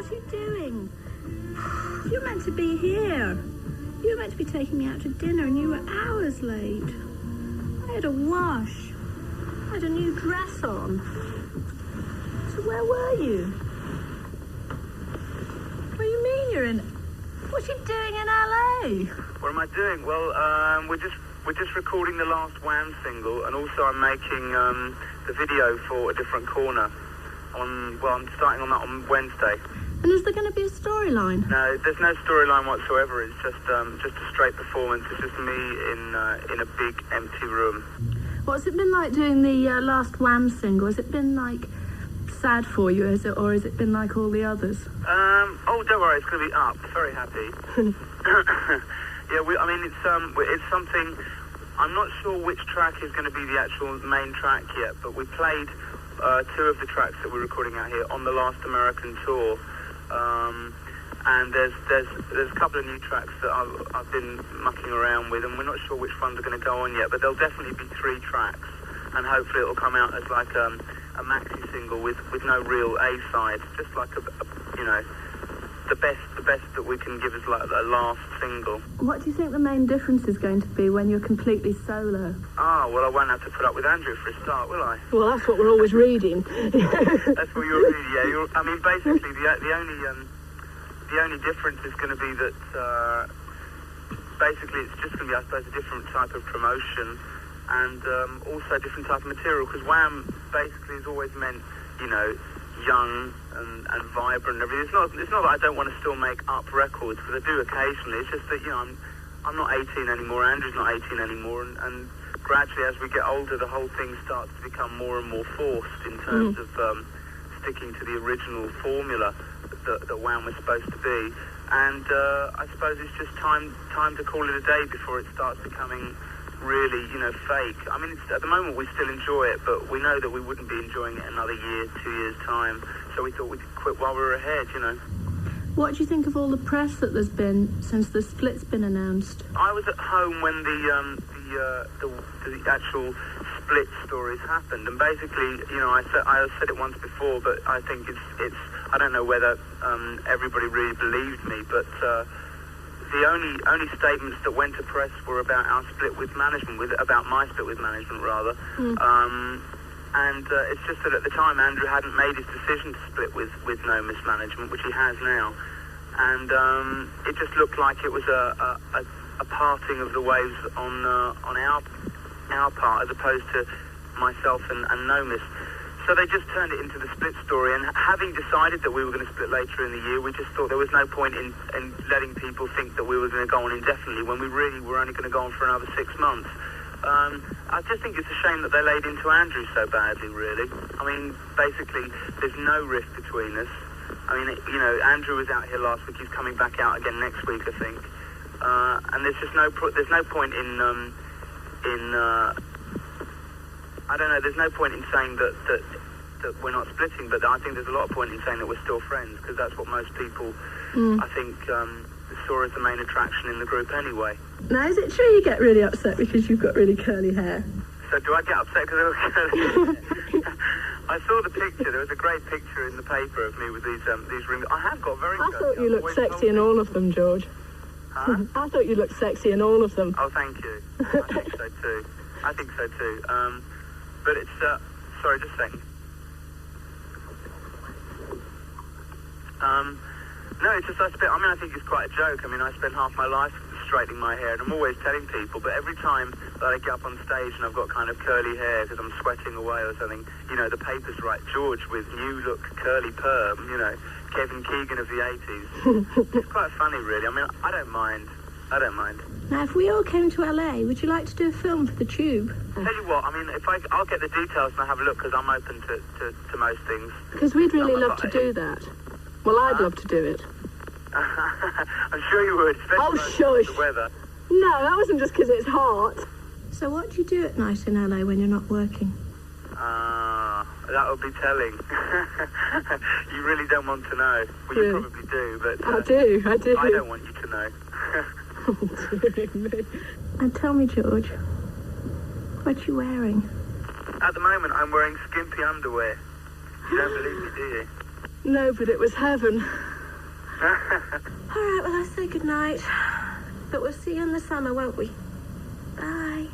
What are you doing? You're meant to be here. You were meant to be taking me out to dinner and you were hours late. I had a wash. I had a new dress on. So where were you? What do you mean you're in... What are you doing in LA? What am I doing? Well, we're just recording the last Wham single, and also I'm making the video for A Different Corner. I'm starting on that on Wednesday. And is there going to be a storyline? No, there's no storyline whatsoever. It's just a straight performance. It's just me in a big empty room. What's it been like doing the last Wham single? Has it been like sad for you, or has it been like all the others? Oh, don't worry, it's going to be up. Very happy. Yeah, it's something. I'm not sure which track is going to be the actual main track yet, but we played 2 of the tracks that we're recording out here on the last American tour. And there's a couple of new tracks that I've been mucking around with, and we're not sure which ones are going to go on yet, but there'll definitely be 3 tracks, and hopefully it'll come out as like a maxi single with no real A-side, just like the best that we can give as like a last single. What do you think the main difference is going to be when you're completely solo? Well, I won't have to put up with Andrew for a start, will I? Well, that's what we're always reading. That's what you're reading, yeah. Basically, the only difference is going to be that basically it's just going to be, I suppose, a different type of promotion and also a different type of material, because Wham basically has always meant, young and vibrant and everything. It's not that I don't want to still make up records, because I do occasionally. It's just that, I'm not 18 anymore, Andrew's not 18 anymore, and gradually as we get older, the whole thing starts to become more and more forced in terms of sticking to the original formula that Wham was supposed to be. And I suppose it's just time to call it a day before it starts becoming really, fake. At the moment we still enjoy it, but we know that we wouldn't be enjoying it another year, 2 years' time, so we thought we'd quit while we were ahead, What do you think of all the press that there's been since the split's been announced? I was at home when the actual split stories happened, and basically, I said it once before, but I think it's I don't know whether everybody really believed me, but the only statements that went to press were about our split with management, about my split with management rather. And it's just that at the time Andrew hadn't made his decision to split with no mismanagement, which he has now, and it just looked like it was a parting of the ways on our part, as opposed to myself and no miss. So they just turned it into the split story, and having decided that we were going to split later in the year, we just thought there was no point in letting people think that we were going to go on indefinitely when we really were only going to go on for another 6 months. I just think it's a shame that they laid into Andrew so badly, really. Basically, there's no rift between us. Andrew was out here last week. He's coming back out again next week, I think. And there's just no point in I don't know, there's no point in saying that we're not splitting, but I think there's a lot of point in saying that we're still friends, because that's what most people, I think, saw as the main attraction in the group anyway. Now, is it true you get really upset because you've got really curly hair? So do I get upset because I've got curly hair? I saw the picture. There was a great picture in the paper of me with these rings. I have got very curly hair. I thought you looked sexy in all of them, George. Huh? I thought you looked sexy in all of them. Oh, thank you. I think so too. But it's, sorry, just a second. No, it's just, I think it's quite a joke. I spent half my life straightening my hair, and I'm always telling people, but every time that I get up on stage and I've got kind of curly hair because I'm sweating away or something, the papers write George with new look curly perm, Kevin Keegan of the 80s. It's quite funny, really. I don't mind. Now, if we all came to LA, would you like to do a film for the Tube? Tell you what, I'll get the details and I'll have a look, because I'm open to most things. Because we'd really love to do that. Well, I'd love to do it. I'm sure you would, especially shush. the weather. No, that wasn't just because it's hot. So what do you do at night in LA when you're not working? That would be telling. You really don't want to know. Well, you probably do, but... I do. I don't want you to know. And tell me, George, what are you wearing? At the moment, I'm wearing skimpy underwear. You don't believe me, do you? No, but it was heaven. All right, well, I'll say goodnight. But we'll see you in the summer, won't we? Bye.